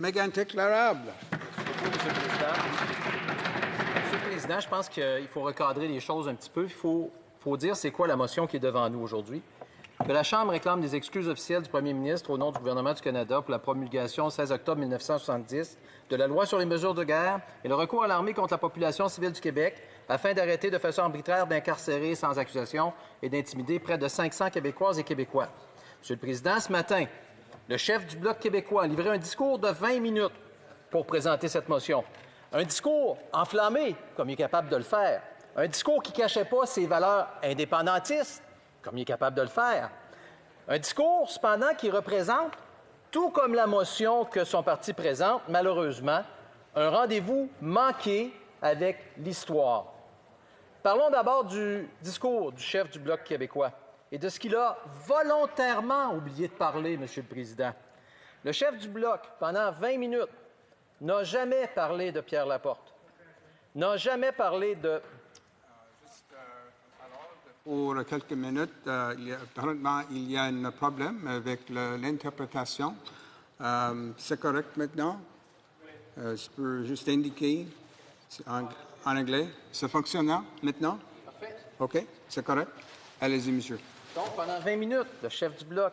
Mégantic Larable. Monsieur le Président. Monsieur le Président, je pense qu'il faut recadrer les choses un petit peu. Il faut dire c'est quoi la motion qui est devant nous aujourd'hui. Que la Chambre réclame des excuses officielles du premier ministre au nom du gouvernement du Canada pour la promulgation le 16 octobre 1970 de la loi sur les mesures de guerre et le recours à l'armée contre la population civile du Québec afin d'arrêter de façon arbitraire d'incarcérer sans accusation et d'intimider près de 500 Québécoises et Québécois. Monsieur le Président, ce matin, le chef du Bloc québécois a livré un discours de 20 minutes pour présenter cette motion. Un discours enflammé, comme il est capable de le faire. Un discours qui ne cachait pas ses valeurs indépendantistes, comme il est capable de le faire. Un discours, cependant, qui représente, tout comme la motion que son parti présente, malheureusement, un rendez-vous manqué avec l'histoire. Parlons d'abord du discours du chef du Bloc québécois et de ce qu'il a volontairement oublié de parler, Monsieur le Président. Le chef du Bloc, pendant 20 minutes, n'a jamais parlé de Pierre Laporte, n'a jamais parlé de... Pour quelques minutes, apparemment, il y a un problème avec l'interprétation. C'est correct maintenant? Je peux juste indiquer en anglais. Ça fonctionne maintenant? Parfait. OK, c'est correct. Allez-y, monsieur. Donc, pendant 20 minutes, le chef du Bloc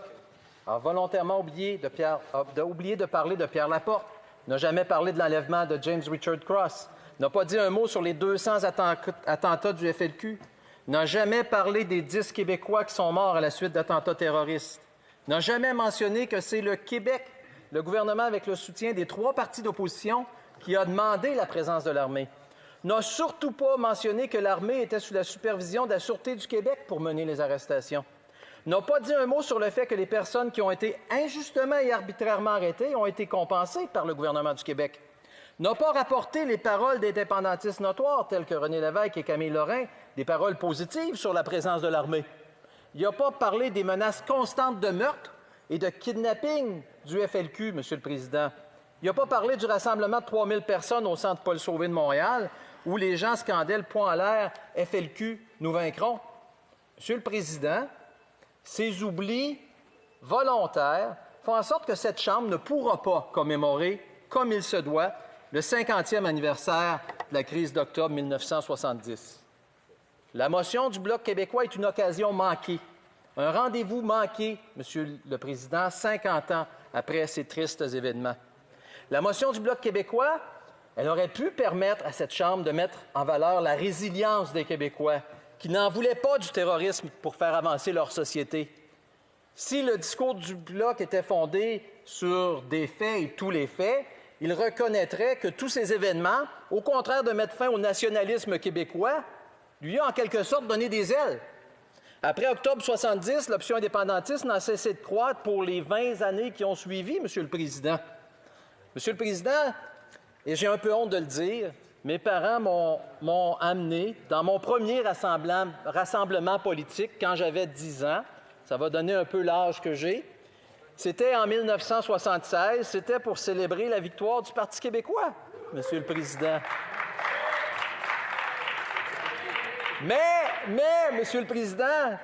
a volontairement oublié de parler de Pierre Laporte, n'a jamais parlé de l'enlèvement de James Richard Cross, n'a pas dit un mot sur les 200 attentats du FLQ, n'a jamais parlé des 10 Québécois qui sont morts à la suite d'attentats terroristes, n'a jamais mentionné que c'est le Québec, le gouvernement avec le soutien des 3 partis d'opposition, qui a demandé la présence de l'armée, n'a surtout pas mentionné que l'armée était sous la supervision de la Sûreté du Québec pour mener les arrestations, n'a pas dit un mot sur le fait que les personnes qui ont été injustement et arbitrairement arrêtées ont été compensées par le gouvernement du Québec, n'a pas rapporté les paroles des indépendantistes notoires tels que René Lévesque et Camille Lorrain, des paroles positives sur la présence de l'armée. Il n'a pas parlé des menaces constantes de meurtre et de kidnapping du FLQ, Monsieur le Président. Il n'a pas parlé du rassemblement de 3000 personnes au centre Paul Sauvé de Montréal, où les gens scandaient le poing en l'air « FLQ, nous vaincrons ». Monsieur le Président, ces oublis volontaires font en sorte que cette Chambre ne pourra pas commémorer, comme il se doit, le 50e anniversaire de la crise d'octobre 1970. La motion du Bloc québécois est une occasion manquée, un rendez-vous manqué, Monsieur le Président, 50 ans après ces tristes événements. La motion du Bloc québécois, elle aurait pu permettre à cette Chambre de mettre en valeur la résilience des Québécois qui n'en voulaient pas du terrorisme pour faire avancer leur société. Si le discours du Bloc était fondé sur des faits et tous les faits, il reconnaîtrait que tous ces événements, au contraire de mettre fin au nationalisme québécois, lui a en quelque sorte donné des ailes. Après octobre 70, l'option indépendantiste n'a cessé de croître pour les 20 années qui ont suivi, Monsieur le Président. Monsieur le Président, et j'ai un peu honte de le dire, mes parents m'ont amené dans mon premier rassemblement politique quand j'avais 10 ans. Ça va donner un peu l'âge que j'ai. C'était en 1976. C'était pour célébrer la victoire du Parti québécois, Monsieur le Président. Mais, Monsieur le Président,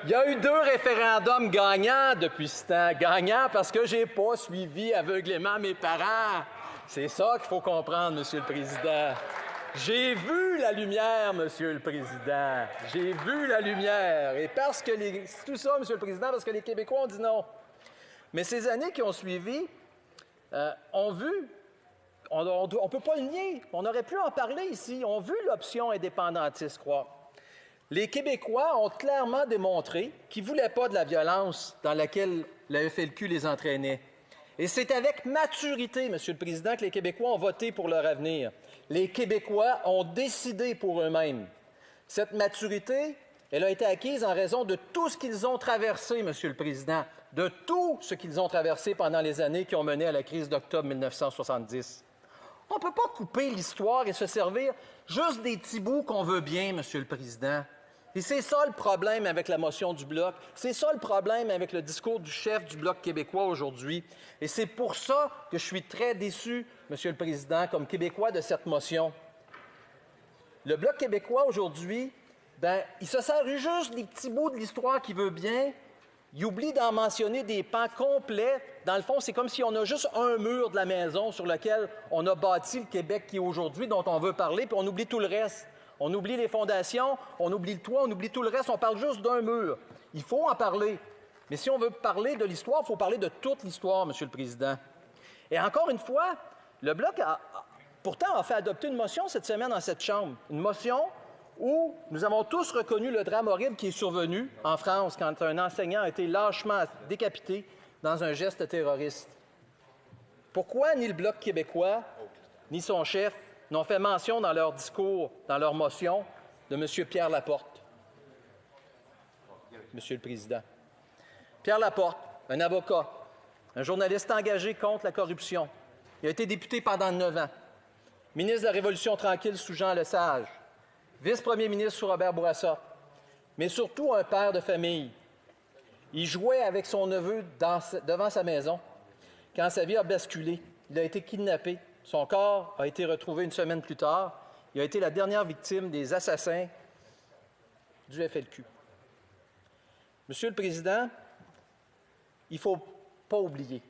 il y a eu 2 référendums gagnants depuis ce temps. Gagnants parce que je n'ai pas suivi aveuglément mes parents. C'est ça qu'il faut comprendre, Monsieur le Président. J'ai vu la lumière, Monsieur le Président. J'ai vu la lumière. Et parce que c'est tout ça, Monsieur le Président, parce que les Québécois ont dit non. Mais ces années qui ont suivi ont vu, on ne peut pas le nier, on aurait pu en parler ici, ont vu l'option indépendantiste croître. Les Québécois ont clairement démontré qu'ils ne voulaient pas de la violence dans laquelle la FLQ les entraînait. Et c'est avec maturité, Monsieur le Président, que les Québécois ont voté pour leur avenir. Les Québécois ont décidé pour eux-mêmes. Cette maturité, elle a été acquise en raison de tout ce qu'ils ont traversé, Monsieur le Président, de tout ce qu'ils ont traversé pendant les années qui ont mené à la crise d'octobre 1970. On ne peut pas couper l'histoire et se servir juste des petits bouts qu'on veut bien, Monsieur le Président. Et c'est ça le problème avec la motion du Bloc. C'est ça le problème avec le discours du chef du Bloc québécois aujourd'hui. Et c'est pour ça que je suis très déçu, Monsieur le Président, comme Québécois, de cette motion. Le Bloc québécois aujourd'hui, il se sert juste des petits bouts de l'histoire qu'il veut bien, Il oublie d'en mentionner des pans complets. Dans le fond, c'est comme si on a juste un mur de la maison sur lequel on a bâti le Québec qui est aujourd'hui, dont on veut parler, puis on oublie tout le reste. On oublie les fondations, on oublie le toit, on oublie tout le reste. On parle juste d'un mur. Il faut en parler. Mais si on veut parler de l'histoire, il faut parler de toute l'histoire, Monsieur le Président. Et encore une fois, le Bloc pourtant a fait adopter une motion cette semaine dans cette Chambre. Une motion où nous avons tous reconnu le drame horrible qui est survenu en France quand un enseignant a été lâchement décapité dans un geste terroriste. Pourquoi ni le Bloc québécois, ni son chef n'ont fait mention dans leur discours, dans leur motion, de M. Pierre Laporte? Monsieur le Président. Pierre Laporte, un avocat, un journaliste engagé contre la corruption. Il a été député pendant 9 ans, ministre de la Révolution tranquille sous Jean Lesage, vice-premier ministre sous Robert Bourassa, mais surtout un père de famille. Il jouait avec son neveu devant sa maison quand sa vie a basculé. Il a été kidnappé. Son corps a été retrouvé une semaine plus tard. Il a été la dernière victime des assassins du FLQ. Monsieur le Président, il ne faut pas oublier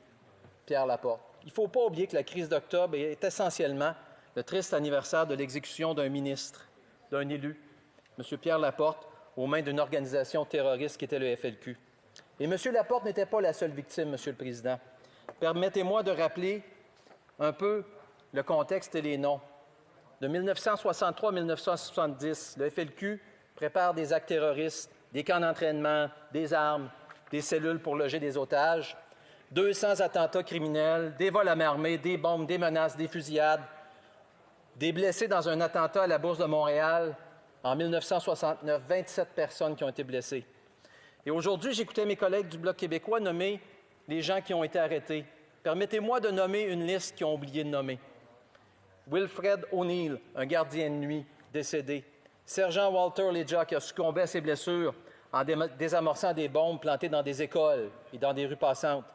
Pierre Laporte. Il ne faut pas oublier que la crise d'octobre est essentiellement le triste anniversaire de l'exécution d'un ministre, d'un élu, M. Pierre Laporte, aux mains d'une organisation terroriste qui était le FLQ. Et M. Laporte n'était pas la seule victime, Monsieur le Président. Permettez-moi de rappeler un peu le contexte et les noms. De 1963 à 1970, le FLQ prépare des actes terroristes, des camps d'entraînement, des armes, des cellules pour loger des otages, 200 attentats criminels, des vols à main armée, des bombes, des menaces, des fusillades, des blessés dans un attentat à la Bourse de Montréal en 1969, 27 personnes qui ont été blessées. Et aujourd'hui, j'écoutais mes collègues du Bloc québécois nommer les gens qui ont été arrêtés. Permettez-moi de nommer une liste qu'ils ont oublié de nommer. Wilfred O'Neill, un gardien de nuit, décédé. Sergent Walter Leja, qui a succombé à ses blessures en désamorçant des bombes plantées dans des écoles et dans des rues passantes.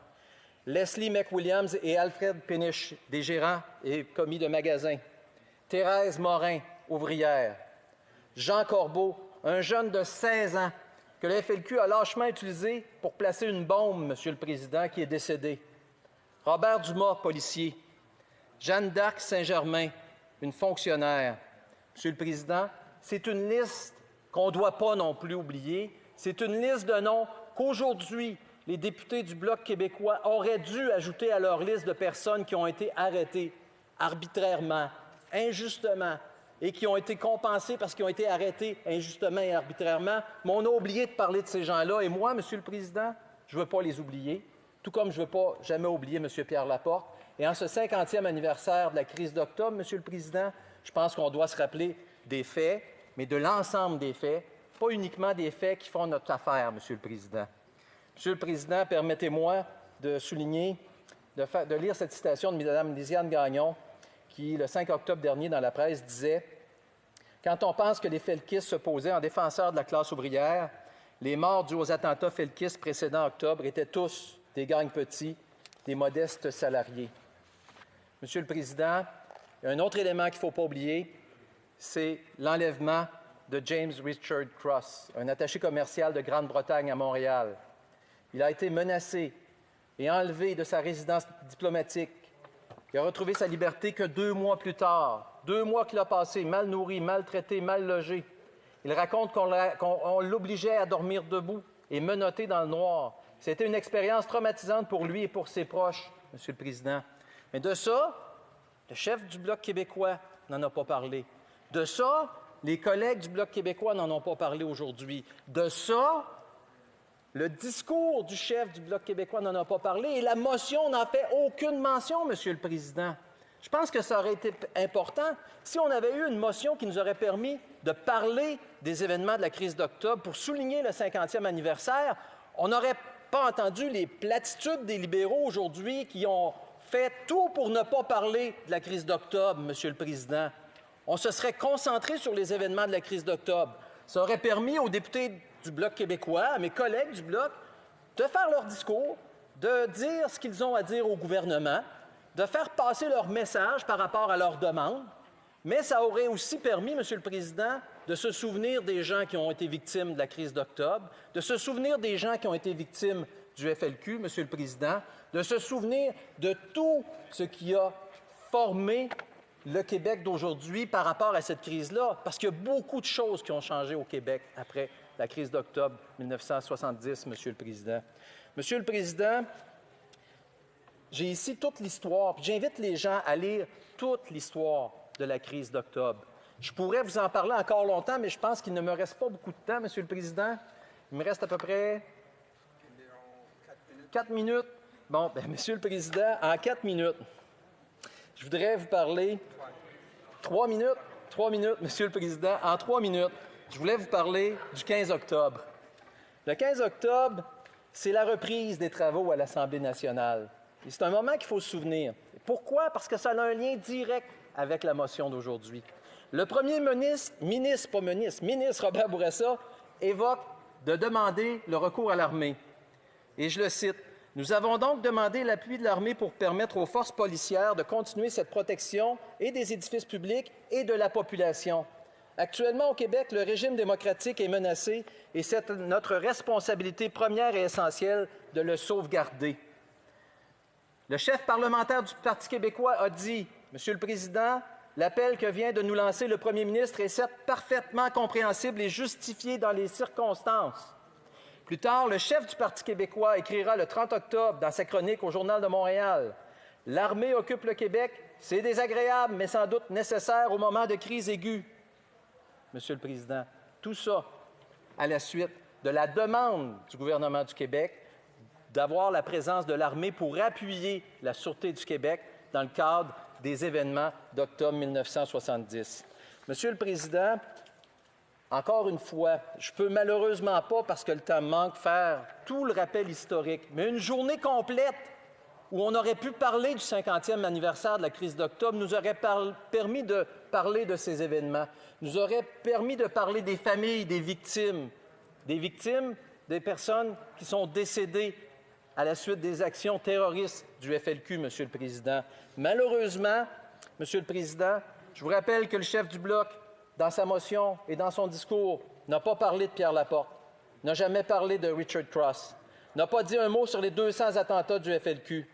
Leslie McWilliams et Alfred Péniche, des gérants et commis de magasins. Thérèse Morin, ouvrière. Jean Corbeau, un jeune de 16 ans que le FLQ a lâchement utilisé pour placer une bombe, Monsieur le Président, qui est décédé. Robert Dumas, policier. Jeanne d'Arc Saint-Germain, une fonctionnaire. Monsieur le Président, c'est une liste qu'on ne doit pas non plus oublier. C'est une liste de noms qu'aujourd'hui, les députés du Bloc québécois auraient dû ajouter à leur liste de personnes qui ont été arrêtées arbitrairement, injustement, et qui ont été compensées parce qu'ils ont été arrêtés injustement et arbitrairement. Mais on a oublié de parler de ces gens-là. Et moi, Monsieur le Président, je ne veux pas les oublier, tout comme je ne veux pas jamais oublier M. Pierre Laporte. Et en ce 50e anniversaire de la crise d'octobre, Monsieur le Président, je pense qu'on doit se rappeler des faits, mais de l'ensemble des faits, pas uniquement des faits qui font notre affaire, Monsieur le Président. Monsieur le Président, permettez-moi de souligner, de lire cette citation de Mme Lisiane Gagnon, qui, le 5 octobre dernier, dans la presse, disait « Quand on pense que les felkistes se posaient en défenseurs de la classe ouvrière, les morts dus aux attentats felkistes précédents octobre étaient tous des gangs petits, des modestes salariés. » Monsieur le Président, il y a un autre élément qu'il ne faut pas oublier, c'est l'enlèvement de James Richard Cross, un attaché commercial de Grande-Bretagne à Montréal. Il a été menacé et enlevé de sa résidence diplomatique. Il a retrouvé sa liberté que 2 mois plus tard. 2 mois qu'il a passé mal nourri, maltraité, mal logé. Il raconte qu'on l'obligeait à dormir debout et menotté dans le noir. C'était une expérience traumatisante pour lui et pour ses proches, Monsieur le Président. Mais de ça, le chef du Bloc québécois n'en a pas parlé. De ça, les collègues du Bloc québécois n'en ont pas parlé aujourd'hui. De ça, le discours du chef du Bloc québécois n'en a pas parlé et la motion n'en fait aucune mention, Monsieur le Président. Je pense que ça aurait été important si on avait eu une motion qui nous aurait permis de parler des événements de la crise d'octobre pour souligner le 50e anniversaire. On n'aurait pas entendu les platitudes des libéraux aujourd'hui qui ont fait tout pour ne pas parler de la crise d'octobre, Monsieur le Président. On se serait concentré sur les événements de la crise d'octobre. Ça aurait permis aux députés du Bloc québécois, à mes collègues du Bloc, de faire leur discours, de dire ce qu'ils ont à dire au gouvernement, de faire passer leur message par rapport à leurs demandes, mais ça aurait aussi permis, Monsieur le Président, de se souvenir des gens qui ont été victimes de la crise d'octobre, de se souvenir des gens qui ont été victimes du FLQ, Monsieur le Président, de se souvenir de tout ce qui a formé le Québec d'aujourd'hui par rapport à cette crise-là, parce qu'il y a beaucoup de choses qui ont changé au Québec après la crise d'octobre 1970, Monsieur le Président. Monsieur le Président, j'ai ici toute l'histoire, puis j'invite les gens à lire toute l'histoire de la crise d'octobre. Je pourrais vous en parler encore longtemps, mais je pense qu'il ne me reste pas beaucoup de temps, Monsieur le Président. Il me reste à peu près 4 minutes. Bon, bien, Monsieur le Président, en 4 minutes, je voudrais vous parler... 3 minutes? 3 minutes, Monsieur le Président. En 3 minutes, je voulais vous parler du 15 octobre. Le 15 octobre, c'est la reprise des travaux à l'Assemblée nationale. Et c'est un moment qu'il faut se souvenir. Pourquoi? Parce que ça a un lien direct avec la motion d'aujourd'hui. Le premier ministre Robert Bourassa évoque de demander le recours à l'armée. Et je le cite, « Nous avons donc demandé l'appui de l'armée pour permettre aux forces policières de continuer cette protection et des édifices publics et de la population. Actuellement, au Québec, le régime démocratique est menacé et c'est notre responsabilité première et essentielle de le sauvegarder. » Le chef parlementaire du Parti québécois a dit, « Monsieur le Président, l'appel que vient de nous lancer le premier ministre est certes parfaitement compréhensible et justifié dans les circonstances. » Plus tard, le chef du Parti québécois écrira le 30 octobre dans sa chronique au Journal de Montréal, « L'armée occupe le Québec, c'est désagréable, mais sans doute nécessaire au moment de crise aiguë. » Monsieur le Président, tout ça à la suite de la demande du gouvernement du Québec d'avoir la présence de l'armée pour appuyer la Sûreté du Québec dans le cadre des événements d'octobre 1970. Monsieur le Président, encore une fois, je ne peux malheureusement pas, parce que le temps manque, faire tout le rappel historique, mais une journée complète où on aurait pu parler du 50e anniversaire de la crise d'octobre nous aurait permis de parler de ces événements, nous aurait permis de parler des familles, des victimes, des personnes qui sont décédées à la suite des actions terroristes du FLQ, Monsieur le Président. Malheureusement, Monsieur le Président, je vous rappelle que le chef du Bloc, dans sa motion et dans son discours, n'a pas parlé de Pierre Laporte, n'a jamais parlé de Richard Cross, n'a pas dit un mot sur les 200 attentats du FLQ,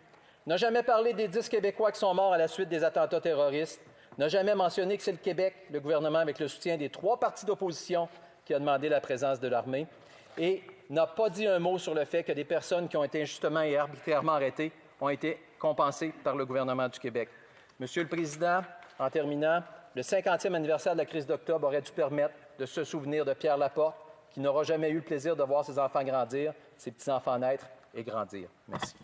n'a jamais parlé des 10 Québécois qui sont morts à la suite des attentats terroristes, n'a jamais mentionné que c'est le Québec, le gouvernement, avec le soutien des 3 partis d'opposition, qui a demandé la présence de l'armée, et n'a pas dit un mot sur le fait que des personnes qui ont été injustement et arbitrairement arrêtées ont été compensées par le gouvernement du Québec. Monsieur le Président, en terminant, le 50e anniversaire de la crise d'octobre aurait dû permettre de se souvenir de Pierre Laporte, qui n'aura jamais eu le plaisir de voir ses enfants grandir, ses petits-enfants naître et grandir. Merci.